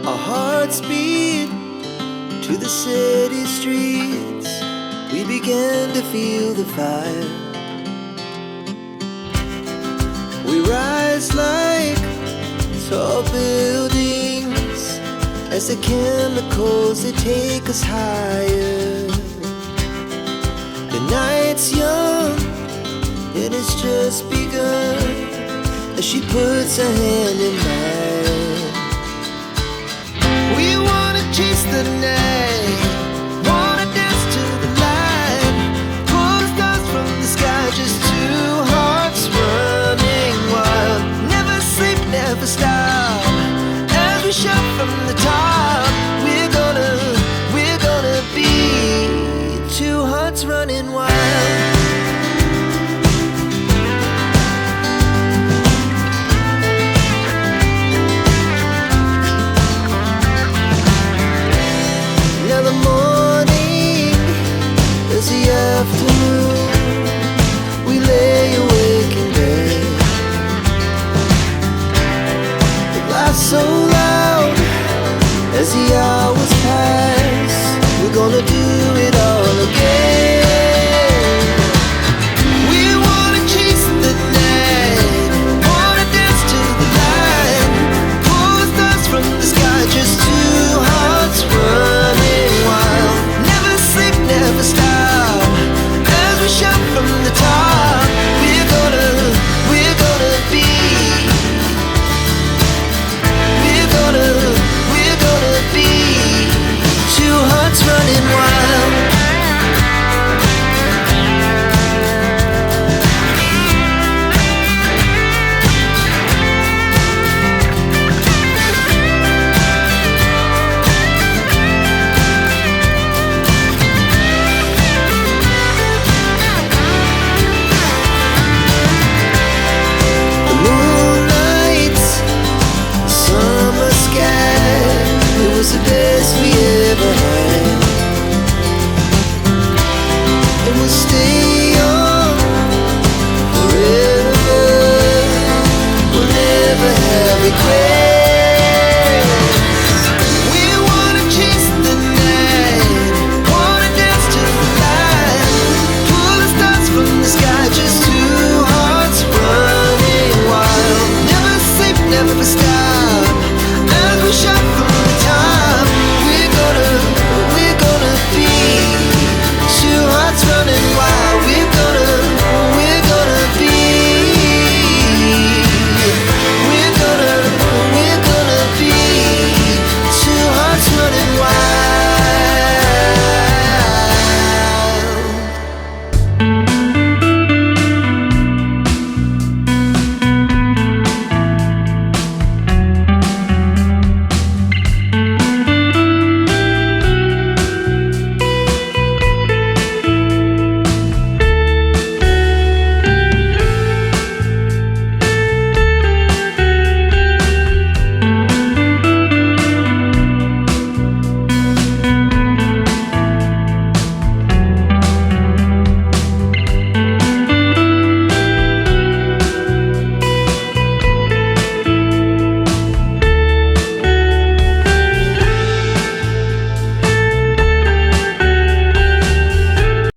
Our hearts beat to the city streets. We began to feel the fire. We rise like tall buildings as the chemicals, they take us higher. The night's young, it has just begun, as she puts her hand in mine. We wanna chase the night, wanna dance to the light, pull the stars from the sky, just two hearts running wild. Never sleep, never stop, as we shout from the top. We're gonna be two hearts running wild. Now the morning is the afternoon. We lay awake in bed. It lasts so long.